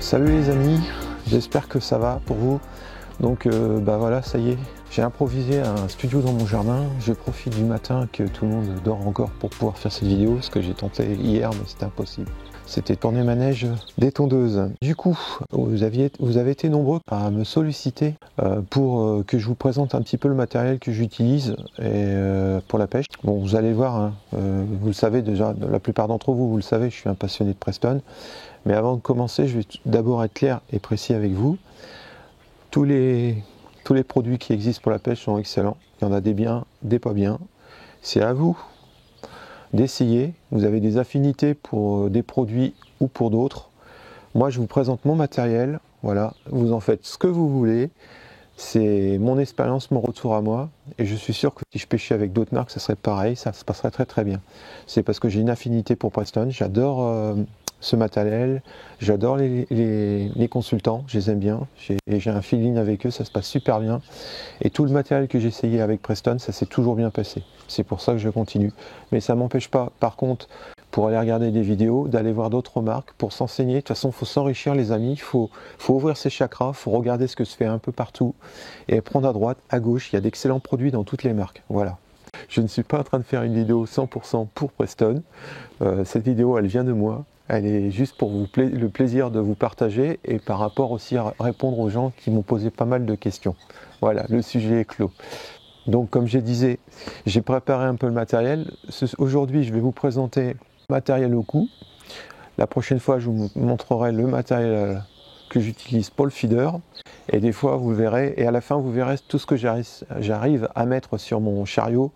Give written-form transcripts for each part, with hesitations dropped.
Salut les amis, j'espère que ça va pour vous. Donc voilà, ça y est, j'ai improvisé un studio dans mon jardin. Je profite du matin que tout le monde dort encore pour pouvoir faire cette vidéo, ce que j'ai tenté hier mais c'était impossible. C'était tourner ma neige des tondeuses. Du coup, vous avez été nombreux à me solliciter pour que je vous présente un petit peu le matériel que j'utilise pour la pêche. Bon, vous allez voir, hein, vous le savez déjà, la plupart d'entre vous, vous le savez, je suis un passionné de Preston. Mais avant de commencer, je vais d'abord être clair et précis avec vous. Tous les produits qui existent pour la pêche sont excellents. Il y en a des biens, des pas bien. C'est à vous d'essayer. Vous avez des affinités pour des produits ou pour d'autres. Moi, je vous présente mon matériel. Voilà, vous en faites ce que vous voulez. C'est mon expérience, mon retour à moi. Et je suis sûr que si je pêchais avec d'autres marques, ça serait pareil. Ça se passerait très très bien. C'est parce que j'ai une affinité pour Preston. J'adore ce matériel, j'adore les consultants, je les aime bien, j'ai un feeling avec eux, ça se passe super bien. Et tout le matériel que j'ai essayé avec Preston, ça s'est toujours bien passé. C'est pour ça que je continue. Mais ça ne m'empêche pas, par contre, pour aller regarder des vidéos, d'aller voir d'autres marques, pour s'enseigner. De toute façon, il faut s'enrichir les amis, il faut ouvrir ses chakras, il faut regarder ce que se fait un peu partout, et prendre à droite, à gauche, il y a d'excellents produits dans toutes les marques. Voilà. Je ne suis pas en train de faire une vidéo 100% pour Preston. Cette vidéo, elle vient de moi. Elle est juste pour le plaisir de vous partager et par rapport aussi à répondre aux gens qui m'ont posé pas mal de questions. Voilà, le sujet est clos. Donc comme je disais, j'ai préparé un peu le matériel. Aujourd'hui, je vais vous présenter le matériel au cou. La prochaine fois, je vous montrerai le matériel que j'utilise pour le feeder. Et des fois, vous verrez, et à la fin, vous verrez tout ce que j'arrive à mettre sur mon chariot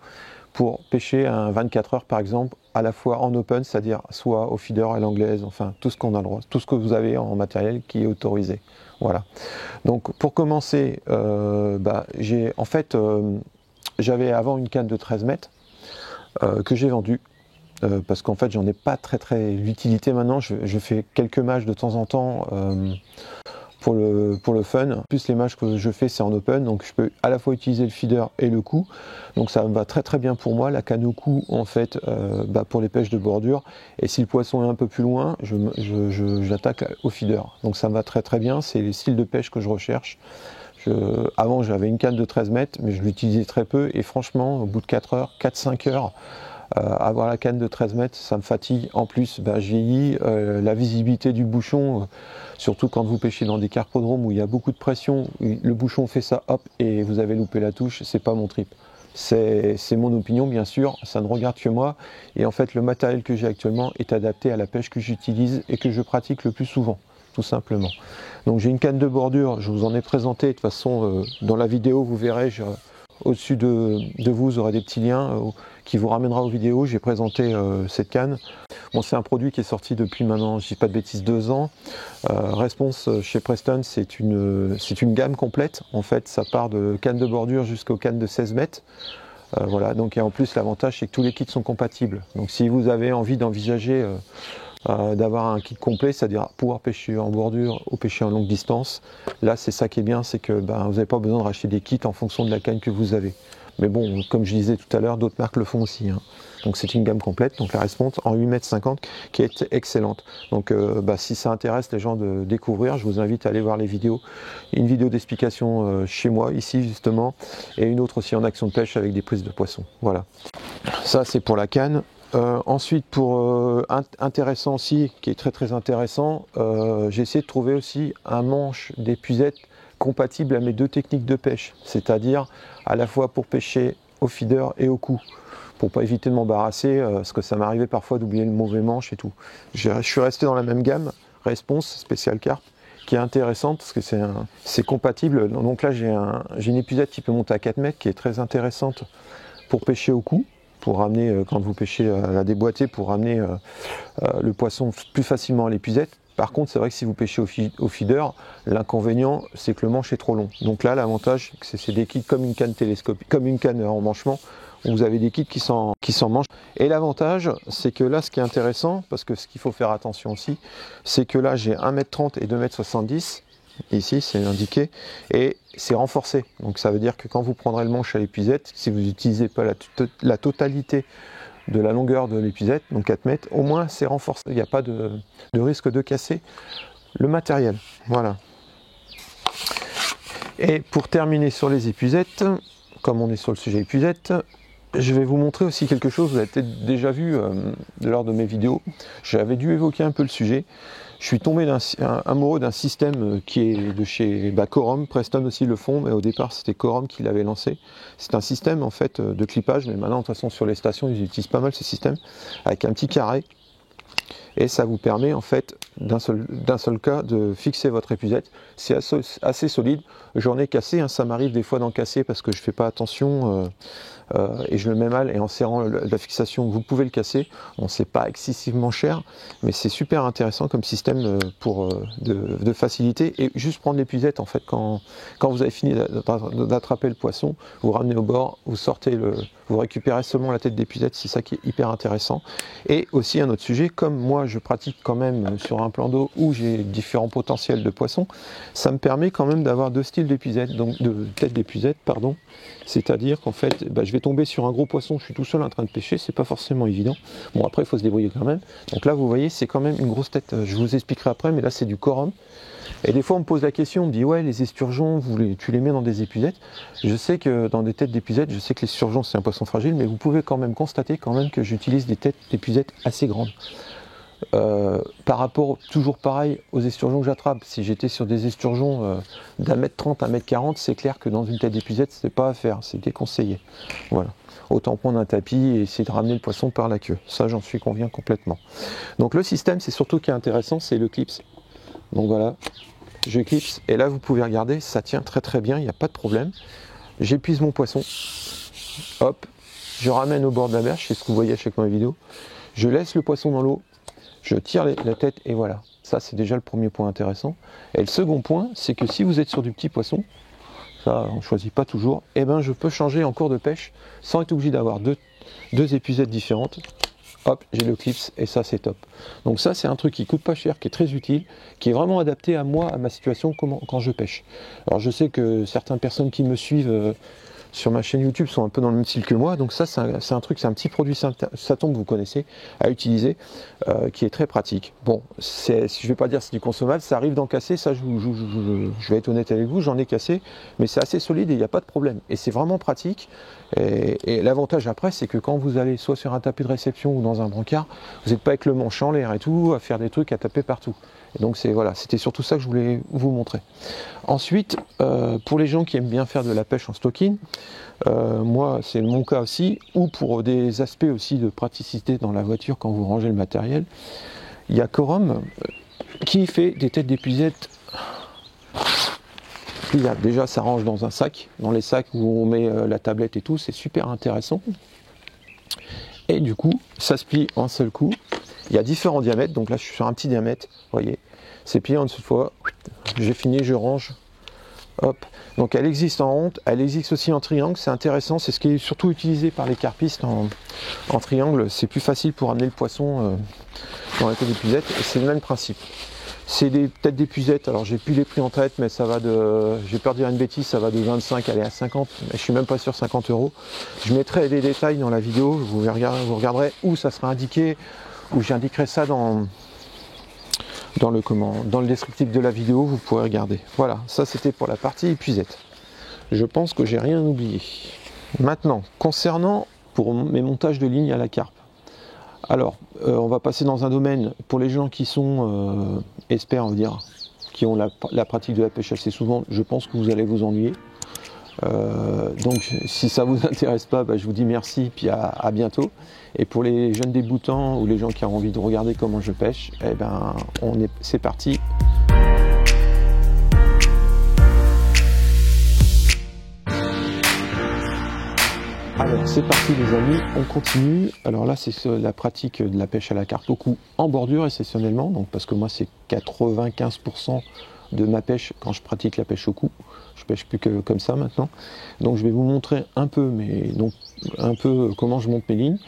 pour pêcher un 24 heures par exemple, à la fois en open, c'est-à-dire soit au feeder à l'anglaise, enfin tout ce qu'on a le droit, tout ce que vous avez en matériel qui est autorisé. Voilà. Donc pour commencer, j'avais avant une canne de 13 mètres que j'ai vendue. Parce qu'en fait j'en ai pas très l'utilité maintenant, je fais quelques matchs de temps en temps pour le fun. Plus les matchs que je fais c'est en open, donc je peux à la fois utiliser le feeder et le coup, donc ça va très bien pour moi. La canne au coup en fait pour les pêches de bordure, et si le poisson est un peu plus loin, j'attaque au feeder, donc ça me va très bien, c'est le style de pêche que je recherche. Avant j'avais une canne de 13 mètres mais je l'utilisais très peu, et franchement au bout de 4 heures, 4-5 heures, avoir la canne de 13 mètres, ça me fatigue. En plus, je vieillis, la visibilité du bouchon, surtout quand vous pêchez dans des carpodromes où il y a beaucoup de pression, le bouchon fait ça, hop, et vous avez loupé la touche, c'est pas mon trip. C'est mon opinion, bien sûr, ça ne regarde que moi. Et en fait, le matériel que j'ai actuellement est adapté à la pêche que j'utilise et que je pratique le plus souvent, tout simplement. Donc j'ai une canne de bordure, je vous en ai présenté, de toute façon, dans la vidéo, vous verrez, au-dessus de vous aurez des petits liens qui vous ramènera aux vidéos. J'ai présenté cette canne. Bon, c'est un produit qui est sorti depuis maintenant, je dis pas de bêtises, 2 ans. Response chez Preston, c'est une gamme complète. En fait, ça part de canne de bordure jusqu'aux cannes de 16 mètres. Voilà, donc et en plus l'avantage c'est que tous les kits sont compatibles. Donc si vous avez envie d'envisager d'avoir un kit complet, c'est-à-dire pouvoir pêcher en bordure ou pêcher en longue distance, là c'est ça qui est bien, c'est que vous n'avez pas besoin de racheter des kits en fonction de la canne que vous avez. Mais bon, comme je disais tout à l'heure, d'autres marques le font aussi, hein. Donc c'est une gamme complète, donc la Response en 8,50 m qui est excellente. Donc si ça intéresse les gens de découvrir, je vous invite à aller voir les vidéos. Une vidéo d'explication chez moi, ici justement, et une autre aussi en action de pêche avec des prises de poissons. Voilà. Ça c'est pour la canne. Ensuite, pour intéressant aussi, qui est très intéressant, j'ai essayé de trouver aussi un manche d'épuisette compatible à mes deux techniques de pêche, c'est-à-dire à la fois pour pêcher au feeder et au coup, pour pas éviter de m'embarrasser, parce que ça m'arrivait parfois d'oublier le mauvais manche et tout. Je suis resté dans la même gamme, Response Spécial Carp, qui est intéressante parce que c'est compatible. Donc là j'ai une épuisette qui peut monter à 4 mètres, qui est très intéressante pour pêcher au coup, pour ramener, quand vous pêchez à la déboîtée, pour ramener le poisson plus facilement à l'épuisette. Par contre, c'est vrai que si vous pêchez au feeder, l'inconvénient, c'est que le manche est trop long. Donc là, l'avantage, c'est des kits comme une canne télescopique, comme une canne en manchement, où vous avez des kits qui s'en mangent. Et l'avantage, c'est que là, ce qui est intéressant, parce que ce qu'il faut faire attention aussi, c'est que là, j'ai 1,30 m et 2,70 m. Ici, c'est indiqué, et c'est renforcé. Donc ça veut dire que quand vous prendrez le manche à l'épuisette, si vous n'utilisez pas la totalité de la longueur de l'épuisette, donc 4 mètres, au moins c'est renforcé. Il n'y a pas de risque de casser le matériel. Voilà. Et pour terminer sur les épuisettes, comme on est sur le sujet épuisette, je vais vous montrer aussi quelque chose, vous l'avez peut-être déjà vu lors de mes vidéos. J'avais dû évoquer un peu le sujet. Je suis tombé amoureux d'un système qui est de chez Corom, Preston aussi le font, mais au départ c'était Corom qui l'avait lancé. C'est un système en fait de clippage, mais maintenant de toute façon sur les stations ils utilisent pas mal ce système, avec un petit carré. Et ça vous permet en fait d'un seul cas de fixer votre épuisette. C'est assez solide. J'en ai cassé, hein, ça m'arrive des fois d'en casser parce que je fais pas attention et je le mets mal, et en serrant la fixation vous pouvez le casser. Bon, c'est pas excessivement cher, mais c'est super intéressant comme système de facilité. Et juste prendre l'épuisette en fait quand vous avez fini d'attraper le poisson, vous ramenez au bord, vous récupérez seulement la tête d'épuisette, c'est ça qui est hyper intéressant. Et aussi un autre sujet, comme moi je pratique quand même sur un plan d'eau où j'ai différents potentiels de poissons, ça me permet quand même d'avoir deux styles d'épuisette, donc de tête d'épuisette, pardon. C'est-à-dire qu'en fait, je vais tomber sur un gros poisson, je suis tout seul en train de pêcher, c'est pas forcément évident. Bon, après il faut se débrouiller quand même. Donc là vous voyez, c'est quand même une grosse tête, je vous expliquerai après, mais là c'est du Corom. Et des fois on me pose la question, on me dit ouais, les esturgeons, tu les mets dans des épuisettes. Je sais que dans des têtes d'épuisettes, je sais que l'esturgeon c'est un poisson fragile, mais vous pouvez quand même constater quand même que j'utilise des têtes d'épuisettes assez grandes. Par rapport, toujours pareil, aux esturgeons que j'attrape. Si j'étais sur des esturgeons d'un mètre 30 à 1m40, c'est clair que dans une tête d'épuisette, c'est pas à faire, c'est déconseillé. Voilà. Autant prendre un tapis et essayer de ramener le poisson par la queue. Ça, j'en suis convaincu complètement. Donc le système, c'est surtout qui est intéressant, c'est le clips. Donc voilà, je clipse et là vous pouvez regarder, ça tient très très bien, il n'y a pas de problème. J'épuise mon poisson, hop, je ramène au bord de la mer, c'est ce que vous voyez à chaque fois dans la vidéo. Je laisse le poisson dans l'eau, je tire la tête et voilà. Ça c'est déjà le premier point intéressant. Et le second point, c'est que si vous êtes sur du petit poisson, ça on ne choisit pas toujours, et ben je peux changer en cours de pêche sans être obligé d'avoir deux épuisettes différentes. Hop, j'ai le clips et ça c'est top. Donc ça c'est un truc qui coûte pas cher, qui est très utile, qui est vraiment adapté à moi, à ma situation quand je pêche. Alors je sais que certaines personnes qui me suivent sur ma chaîne YouTube sont un peu dans le même style que moi, donc ça c'est un truc, c'est un petit produit Saton que vous connaissez à utiliser, qui est très pratique. Bon, je vais pas dire c'est du consommable, ça arrive d'en casser, ça je vais être honnête avec vous, j'en ai cassé, mais c'est assez solide et il n'y a pas de problème. Et c'est vraiment pratique. Et l'avantage après, c'est que quand vous allez soit sur un tapis de réception ou dans un brancard, vous n'êtes pas avec le manche en l'air et tout, à faire des trucs, à taper partout. Et donc voilà, c'était surtout ça que je voulais vous montrer. Ensuite, pour les gens qui aiment bien faire de la pêche en stocking, moi c'est mon cas aussi, ou pour des aspects aussi de praticité dans la voiture quand vous rangez le matériel, il y a Corom qui fait des têtes d'épuisette. Déjà ça range dans un sac, dans les sacs où on met la tablette et tout, c'est super intéressant. Et du coup, ça se plie en un seul coup. Il y a différents diamètres, donc là je suis sur un petit diamètre, vous voyez, c'est plié en une seule fois, j'ai fini, je range, hop. Donc elle existe en ronde, elle existe aussi en triangle, c'est intéressant, c'est ce qui est surtout utilisé par les carpistes en triangle, c'est plus facile pour amener le poisson dans la tête d'épuisette, et c'est le même principe. C'est des têtes d'épuisette, alors j'ai plus les prix en tête, mais ça va j'ai peur de dire une bêtise, ça va de 25 aller à 50, mais je suis même pas sûr 50 €. Je mettrai les détails dans la vidéo, vous regarderez où ça sera indiqué, où j'indiquerai ça dans le descriptif de la vidéo, vous pourrez regarder. Voilà, ça c'était pour la partie épuisette. Je pense que j'ai rien oublié. Maintenant, concernant pour mes montages de lignes à la carpe. Alors, on va passer dans un domaine pour les gens qui sont experts, on va dire, qui ont la pratique de la pêche assez souvent. Je pense que vous allez vous ennuyer. Donc, si ça vous intéresse pas, je vous dis merci, puis à bientôt. Et pour les jeunes débutants ou les gens qui ont envie de regarder comment je pêche, c'est parti. Alors c'est parti les amis, on continue. Alors là c'est la pratique de la pêche à la carpe au cou en bordure exceptionnellement, donc parce que moi c'est 95% de ma pêche quand je pratique la pêche au cou. Je pêche plus que comme ça maintenant. Donc je vais vous montrer un peu, comment je monte mes lignes,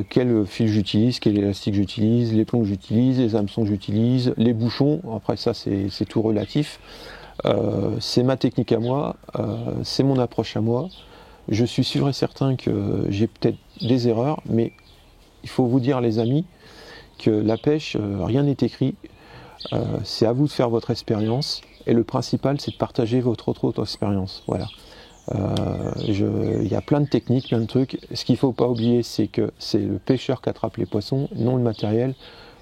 quel fil j'utilise, quel élastique j'utilise, les plombs que j'utilise, les hameçons que j'utilise, les bouchons. Après ça c'est tout relatif. C'est ma technique à moi, c'est mon approche à moi. Je suis sûr et certain que j'ai peut-être des erreurs, mais il faut vous dire les amis que la pêche, rien n'est écrit. C'est à vous de faire votre expérience, et le principal c'est de partager votre autre expérience. Voilà. Il y a plein de techniques, plein de trucs. Ce qu'il ne faut pas oublier, c'est que c'est le pêcheur qui attrape les poissons, non le matériel.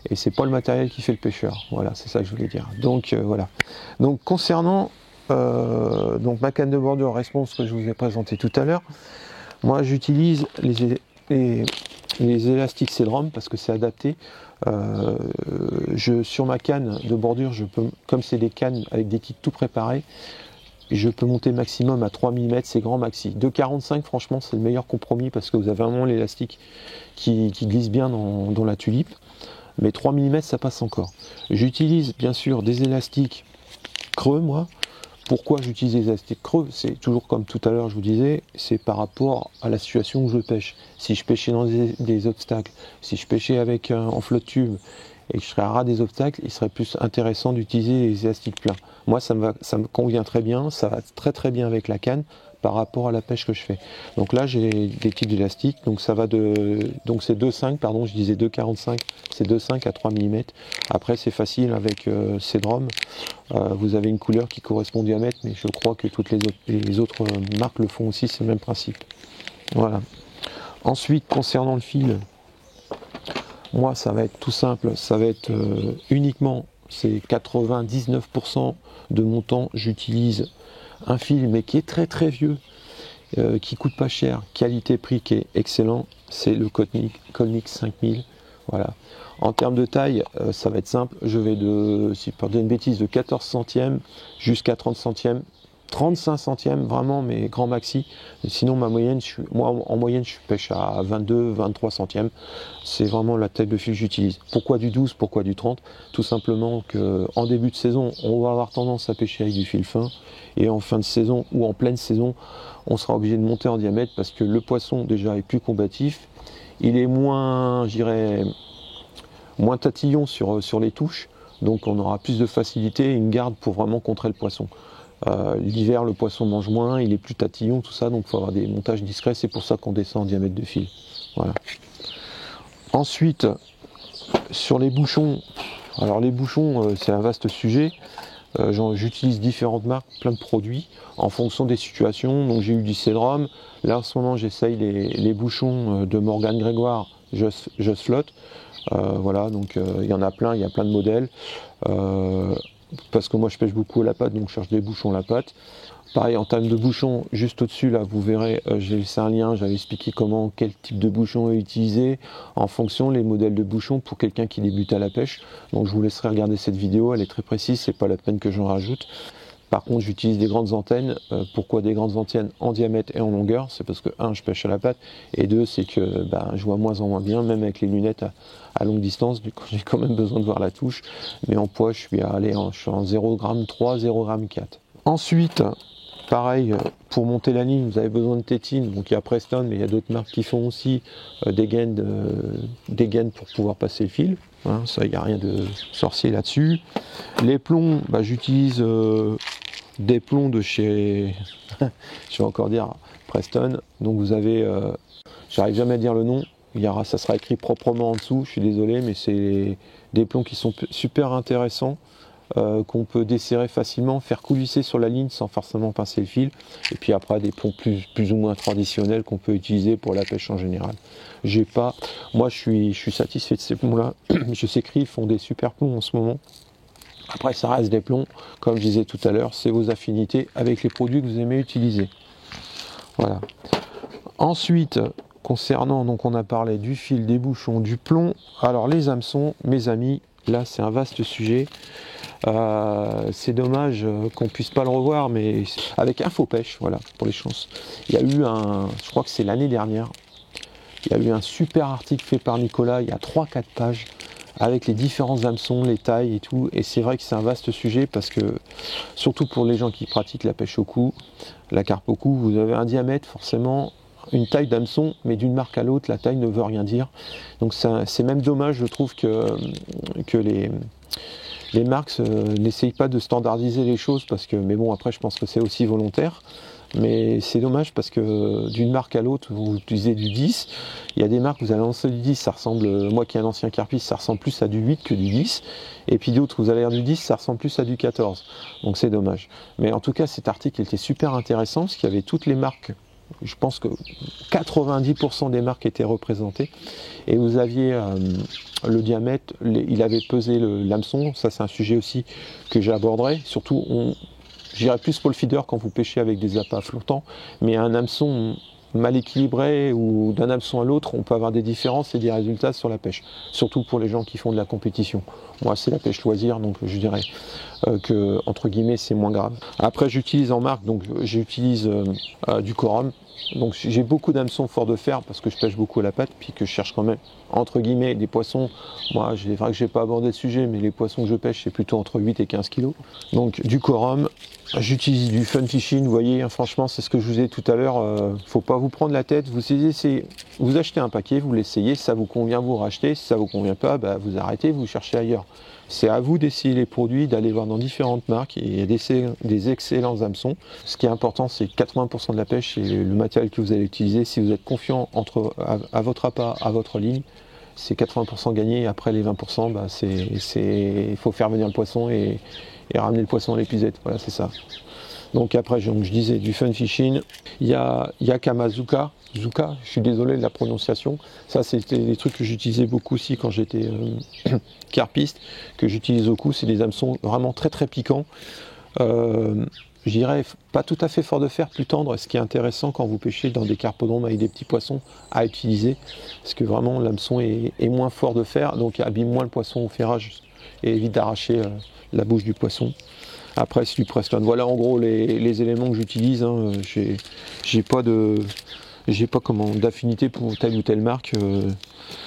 Et c'est pas le matériel qui fait le pêcheur. Voilà, c'est ça que je voulais dire. Donc voilà. Donc concernant donc ma canne de bordure Response que je vous ai présenté tout à l'heure, moi j'utilise les élastiques Cedrom parce que c'est adapté. Sur ma canne de bordure, je peux, comme c'est des cannes avec des kits tout préparés, je peux monter maximum à 3 mm, c'est grand maxi. 2,45 franchement c'est le meilleur compromis parce que vous avez vraiment l'élastique qui glisse bien dans la tulipe. Mais 3 mm ça passe encore. J'utilise bien sûr des élastiques creux moi. Pourquoi j'utilise des élastiques creux? C'est toujours comme tout à l'heure je vous disais, c'est par rapport à la situation où je pêche. Si je pêchais dans des obstacles, si je pêchais avec en flotte tube et que je serais à ras des obstacles, il serait plus intéressant d'utiliser les élastiques plats. Moi ça me convient très bien, ça va très bien avec la canne par rapport à la pêche que je fais. Donc là j'ai des types d'élastiques, donc ça va donc c'est 2,5, pardon, je disais 2,45, c'est 2,5 à 3 mm. Après c'est facile avec Cedrom, vous avez une couleur qui correspond au diamètre, mais je crois que toutes les autres marques le font aussi, c'est le même principe. Voilà. Ensuite concernant le fil, moi ça va être tout simple, ça va être uniquement, c'est 99% de mon temps, j'utilise un fil mais qui est très vieux, qui coûte pas cher, qualité-prix qui est excellent, c'est le Colnix 5000. Voilà. En termes de taille, ça va être simple, je vais si je ne dis une bêtise, de 14 centièmes jusqu'à 30 centièmes, 35 centièmes vraiment, mais grand maxi. Et sinon ma moyenne, en moyenne je pêche à 22-23 centièmes. C'est vraiment la taille de fil que j'utilise. Pourquoi du 12, pourquoi du 30? Tout simplement qu'en début de saison, on va avoir tendance à pêcher avec du fil fin. Et en fin de saison ou en pleine saison, on sera obligé de monter en diamètre parce que le poisson déjà est plus combatif. Il est moins, je dirais, moins tatillon sur les touches. Donc on aura plus de facilité et une garde pour vraiment contrer le poisson. L'hiver, le poisson mange moins, il est plus tatillon, tout ça, donc il faut avoir des montages discrets, c'est pour ça qu'on descend en diamètre de fil. Voilà. Ensuite, sur les bouchons, alors les bouchons, c'est un vaste sujet. J'utilise différentes marques, plein de produits, en fonction des situations. Donc j'ai eu du Cedrom, là en ce moment j'essaye les bouchons de Morgan Grégoire, Just Float. Voilà, donc il y en a plein, il y a plein de modèles. Parce que moi je pêche beaucoup à la patte, donc je cherche des bouchons à la patte. Pareil en termes de bouchons, juste au-dessus là vous verrez, j'ai laissé un lien, j'avais expliqué quel type de bouchon utiliser en fonction les modèles de bouchons pour quelqu'un qui débute à la pêche. Donc je vous laisserai regarder cette vidéo, elle est très précise, c'est pas la peine que j'en rajoute. Par contre j'utilise des grandes antennes. Pourquoi des grandes antennes en diamètre et en longueur? C'est parce que je pêche à la patte, et deux c'est que je vois moins en moins bien, même avec les lunettes à longue distance, du coup j'ai quand même besoin de voir la touche. Mais en poids je suis en 0,3 g, 0,4 g. Ensuite, pareil, pour monter la ligne, vous avez besoin de tétine. Donc il y a Preston, mais il y a d'autres marques qui font aussi des gaines pour pouvoir passer le fil. Hein, ça, il n'y a rien de sorcier là-dessus. Les plombs, j'utilise des plombs de chez, je vais encore dire Preston. Donc vous avez, j'arrive jamais à dire le nom. Ça sera écrit proprement en dessous. Je suis désolé, mais c'est des plombs qui sont super intéressants. Qu'on peut desserrer facilement, faire coulisser sur la ligne sans forcément pincer le fil, et puis après des plombs plus ou moins traditionnels qu'on peut utiliser pour la pêche en général. Moi je suis satisfait de ces plombs là. Je sais qu'ils font des super plombs en ce moment. Après ça reste des plombs, comme je disais tout à l'heure, c'est vos affinités avec les produits que vous aimez utiliser. Voilà. Ensuite, concernant, donc on a parlé du fil, des bouchons, du plomb. Alors les hameçons, mes amis, là c'est un vaste sujet. C'est dommage qu'on puisse pas le revoir, mais avec Infopêche, voilà, pour les chances. Il y a eu je crois que c'est l'année dernière, il y a eu un super article fait par Nicolas, il y a 3-4 pages, avec les différents hameçons, les tailles et tout, et c'est vrai que c'est un vaste sujet, parce que, surtout pour les gens qui pratiquent la pêche au cou, la carpe au cou, vous avez un diamètre forcément, une taille d'hameçon, mais d'une marque à l'autre, la taille ne veut rien dire. Donc c'est même dommage, je trouve, que les marques n'essayent pas de standardiser les choses, mais bon, après je pense que c'est aussi volontaire. Mais c'est dommage parce que d'une marque à l'autre, vous utilisez du 10. Il y a des marques, vous allez lancer du 10, ça ressemble, moi qui ai un ancien carpiste, ça ressemble plus à du 8 que du 10. Et puis d'autres, vous allez avoir du 10, ça ressemble plus à du 14. Donc c'est dommage. Mais en tout cas, cet article était super intéressant parce qu'il y avait toutes les marques. Je pense que 90% des marques étaient représentées. Et vous aviez le diamètre, il avait pesé l'hameçon. Ça, c'est un sujet aussi que j'aborderai. Surtout, j'irais plus pour le feeder quand vous pêchez avec des appâts flottants, mais un hameçon mal équilibré ou d'un hameçon à l'autre, on peut avoir des différences et des résultats sur la pêche. Surtout pour les gens qui font de la compétition. Moi, c'est la pêche loisir, donc je dirais que, entre guillemets, c'est moins grave. Après, j'utilise en marque, donc j'utilise du Corum. Donc j'ai beaucoup d'hameçons fort de fer parce que je pêche beaucoup à la patte, puis que je cherche quand même, entre guillemets, des poissons. Moi, c'est vrai que je n'ai pas abordé le sujet, mais les poissons que je pêche, c'est plutôt entre 8 et 15 kg. Donc du Corum, j'utilise du Fun Fishing, vous voyez, hein, franchement, c'est ce que je vous ai dit tout à l'heure, faut pas vous prendre la tête, vous achetez un paquet, vous l'essayez, si ça vous convient, vous rachetez, si ça vous convient pas, bah, vous arrêtez, vous cherchez ailleurs. C'est à vous d'essayer les produits, d'aller voir dans différentes marques et d'essayer des excellents hameçons. Ce qui est important, c'est 80% de la pêche et le matériel que vous allez utiliser. Si vous êtes confiant à votre appât, à votre ligne, c'est 80% gagné. Après les 20%, bah, il faut faire venir le poisson et ramener le poisson à l'épuisette. Voilà, c'est ça. Donc après, je disais du Fun Fishing. Il y a Kamazuka. Zuka, je suis désolé de la prononciation. Ça, c'était des trucs que j'utilisais beaucoup aussi quand j'étais carpiste, que j'utilise au coup. C'est des hameçons vraiment très très piquants. Je dirais pas tout à fait fort de fer, plus tendre. Ce qui est intéressant quand vous pêchez dans des carpodromes avec des petits poissons à utiliser, parce que vraiment l'hameçon est moins fort de fer, donc il abîme moins le poisson au ferrage et évite d'arracher la bouche du poisson. Après, c'est du Preston. Voilà en gros les éléments que j'utilise. Hein. J'ai pas d'affinité pour telle ou telle marque.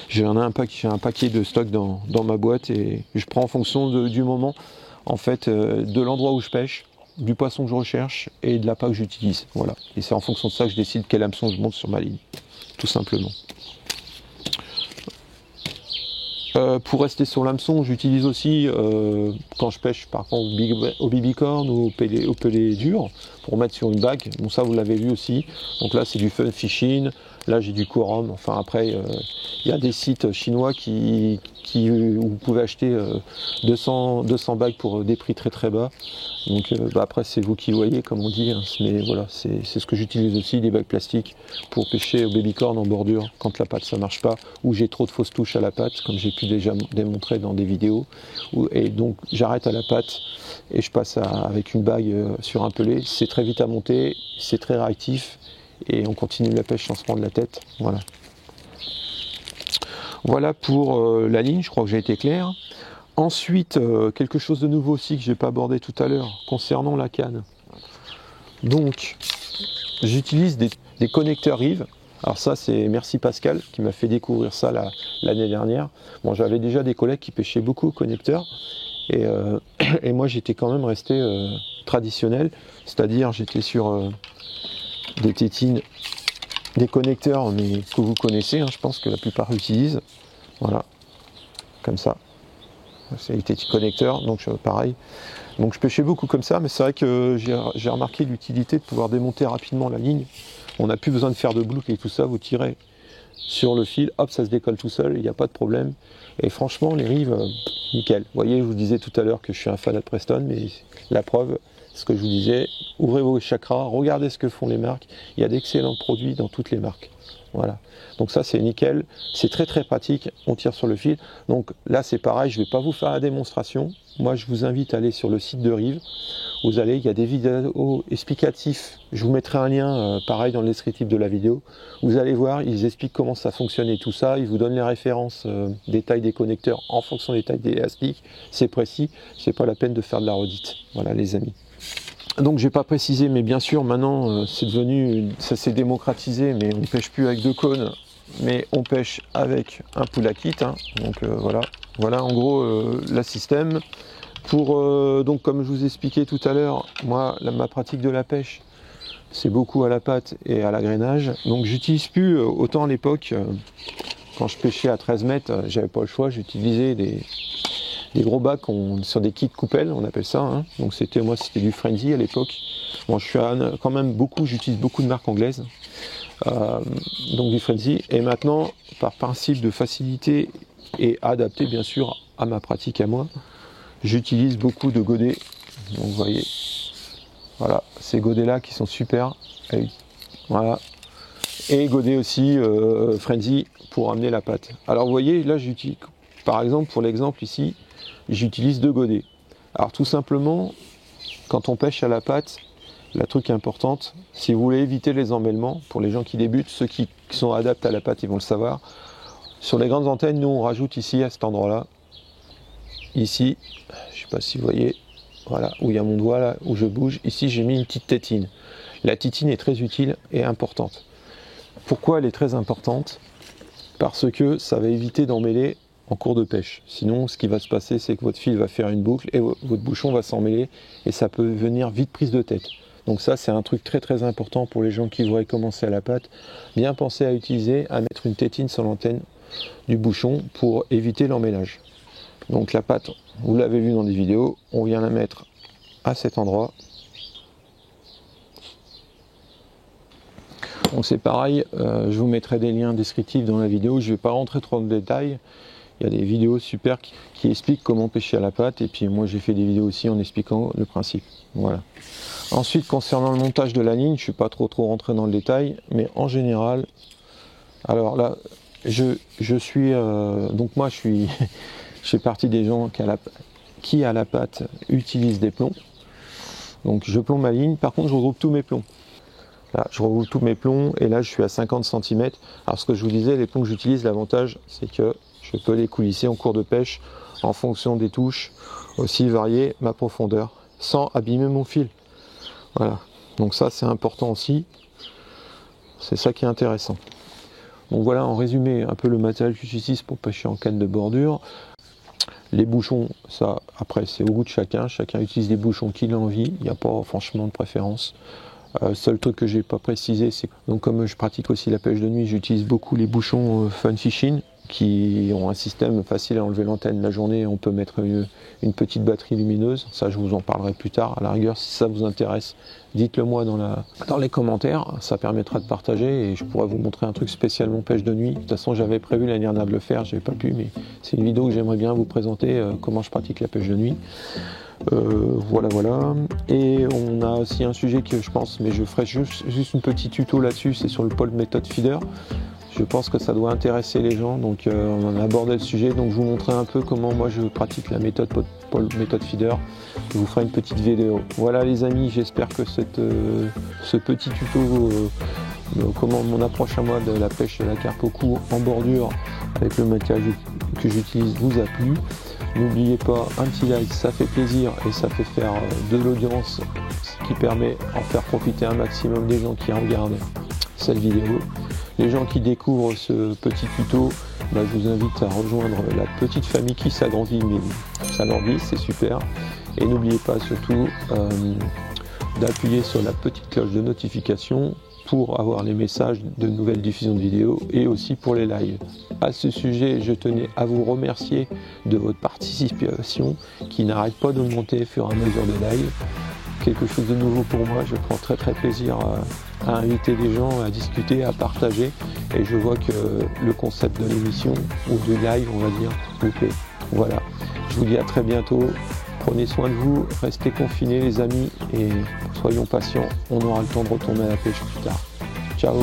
J'ai un paquet de stock dans ma boîte et je prends en fonction du moment, en fait, de l'endroit où je pêche, du poisson que je recherche et de l'appât que j'utilise. Voilà. Et c'est en fonction de ça que je décide quel hameçon je monte sur ma ligne, tout simplement. Pour rester sur l'hameçon, j'utilise aussi, quand je pêche par contre au bibicorne ou au pelé dur, pour mettre sur une bague. Bon, ça vous l'avez vu aussi. Donc là c'est du Fun Fishing, là j'ai du Corum. Enfin après, il y a des sites chinois où vous pouvez acheter 200 bagues pour des prix très très bas. Donc après c'est vous qui voyez, comme on dit, hein. Mais voilà, c'est ce que j'utilise aussi, des bagues plastiques pour pêcher au babycorn en bordure quand la patte ça marche pas, ou j'ai trop de fausses touches à la patte, comme j'ai pu déjà démontrer dans des vidéos. Et donc j'arrête à la patte et je passe avec une bague sur un pelé. C'est très vite à monter, c'est très réactif et on continue la pêche sans se prendre la tête. Voilà. Voilà pour la ligne, je crois que j'ai été clair. Ensuite, quelque chose de nouveau aussi que je n'ai pas abordé tout à l'heure, concernant la canne. Donc, j'utilise des connecteurs Rive. Alors ça, c'est merci Pascal qui m'a fait découvrir ça l'année dernière. Bon, j'avais déjà des collègues qui pêchaient beaucoup au connecteur. Et moi, j'étais quand même resté traditionnel. C'est-à-dire, j'étais sur des tétines, des connecteurs mais que vous connaissez, hein, je pense que la plupart utilisent. Voilà, comme ça. C'est des connecteurs, donc pareil. Donc je pêchais beaucoup comme ça, mais c'est vrai que j'ai remarqué l'utilité de pouvoir démonter rapidement la ligne. On n'a plus besoin de faire de boucle et tout ça, vous tirez sur le fil, hop, ça se décolle tout seul, il n'y a pas de problème. Et franchement, les rives, nickel. Vous voyez, je vous disais tout à l'heure que je suis un fan de Preston, mais la preuve, ce que je vous disais, ouvrez vos chakras, regardez ce que font les marques. Il y a d'excellents produits dans toutes les marques. Voilà. Donc ça c'est nickel, c'est très très pratique, on tire sur le fil. Donc là c'est pareil, je ne vais pas vous faire la démonstration. Moi je vous invite à aller sur le site de Rive. Vous allez, il y a des vidéos explicatives. Je vous mettrai un lien pareil dans le descriptif de la vidéo. Vous allez voir, ils expliquent comment ça fonctionne et tout ça. Ils vous donnent les références des tailles des connecteurs en fonction des tailles des élastiques. C'est précis, c'est pas la peine de faire de la redite. Voilà les amis. Donc j'ai pas précisé, mais bien sûr maintenant c'est devenu, ça s'est démocratisé, mais on pêche plus avec 2 cônes, mais on pêche avec un pull à kit. Hein. Donc voilà en gros le système. Donc comme je vous expliquais tout à l'heure, moi ma pratique de la pêche, c'est beaucoup à la patte et à l'agrainage. Donc j'utilise plus autant à l'époque quand je pêchais à 13 mètres, j'avais pas le choix, j'utilisais des gros bacs sur des kits coupelles, on appelle ça. Hein. Donc moi c'était du Frenzy à l'époque. Bon, quand même j'utilise beaucoup de marques anglaises. Donc du Frenzy. Et maintenant, par principe de facilité et adapté bien sûr à ma pratique à moi, j'utilise beaucoup de godets. Donc vous voyez, voilà, ces godets là qui sont super. Voilà. Et godet aussi Frenzy pour amener la pâte. Alors vous voyez, là j'utilise, par exemple pour l'exemple ici, j'utilise 2 godets. Alors tout simplement, quand on pêche à la pâte, la truc importante, si vous voulez éviter les emmêlements, pour les gens qui débutent, ceux qui sont adaptés à la pâte, ils vont le savoir. Sur les grandes antennes, nous on rajoute ici à cet endroit-là, ici, je ne sais pas si vous voyez, voilà, où il y a mon doigt là, où je bouge, ici j'ai mis une petite tétine. La tétine est très utile et importante. Pourquoi elle est très importante? Parce que ça va éviter d'emmêler en cours de pêche. Sinon, ce qui va se passer, c'est que votre fil va faire une boucle et votre bouchon va s'emmêler et ça peut venir vite prise de tête. Donc ça, c'est un truc très très important pour les gens qui voudraient commencer à la pâte. Bien penser à mettre une tétine sur l'antenne du bouchon pour éviter l'emmêlage. Donc la pâte, vous l'avez vu dans des vidéos, on vient la mettre à cet endroit. Donc c'est pareil, je vous mettrai des liens descriptifs dans la vidéo, je ne vais pas rentrer trop dans le détail. Il y a des vidéos super qui expliquent comment pêcher à la pâte, et puis moi j'ai fait des vidéos aussi en expliquant le principe. Voilà. Ensuite, concernant le montage de la ligne, je ne suis pas trop rentré dans le détail, mais en général, alors là, donc moi je fais partie des gens qui à la pâte utilisent des plombs. Donc je plombe ma ligne, par contre je regroupe tous mes plombs. Là, je regroupe tous mes plombs et là je suis à 50 cm. Alors ce que je vous disais, les plombs que j'utilise, l'avantage c'est que je peux les coulisser en cours de pêche en fonction des touches, aussi varier ma profondeur sans abîmer mon fil. Voilà, donc ça c'est important aussi, c'est ça qui est intéressant. Donc voilà, en résumé, un peu le matériel que j'utilise pour pêcher en canne de bordure. Les bouchons, ça après c'est au goût de chacun utilise les bouchons qu'il a envie, il n'y a pas franchement de préférence. Seul truc que j'ai pas précisé, c'est donc comme je pratique aussi la pêche de nuit, j'utilise beaucoup les bouchons Fun Fishing qui ont un système facile à enlever l'antenne la journée. On peut mettre une petite batterie lumineuse, ça je vous en parlerai plus tard. À la rigueur, si ça vous intéresse, dites-le moi dans les commentaires, ça permettra de partager et je pourrais vous montrer un truc spécialement pêche de nuit. De toute façon, j'avais prévu l'année dernière de le faire, j'avais pas pu, mais c'est une vidéo que j'aimerais bien vous présenter, comment je pratique la pêche de nuit. Voilà. Et on a aussi un sujet que je pense, mais je ferai juste une petite tuto là-dessus, c'est sur le pole méthode feeder. Je pense que ça doit intéresser les gens, donc on a abordé le sujet, donc je vous montrerai un peu comment moi je pratique la méthode pole méthode feeder. Je vous ferai une petite vidéo. Voilà les amis, j'espère que ce petit tuto, comment mon approche à moi de la pêche de la carpe au cou en bordure avec le matériel que j'utilise vous a plu. N'oubliez pas, un petit like, ça fait plaisir et ça fait faire de l'audience, ce qui permet d'en faire profiter un maximum des gens qui regardent cette vidéo. Les gens qui découvrent ce petit tuto, je vous invite à rejoindre la petite famille qui s'agrandit, mais s'agrandit, c'est super. Et n'oubliez pas surtout d'appuyer sur la petite cloche de notification pour avoir les messages de nouvelles diffusions de vidéos et aussi pour les lives. À ce sujet, je tenais à vous remercier de votre participation qui n'arrête pas d'augmenter au fur et à mesure des lives. Quelque chose de nouveau pour moi, je prends très plaisir à inviter des gens, à discuter, à partager et je vois que le concept de l'émission ou de live, on va dire, vous plaît. Voilà, je vous dis à très bientôt, prenez soin de vous, restez confinés les amis et soyons patients, on aura le temps de retourner à la pêche plus tard. Ciao.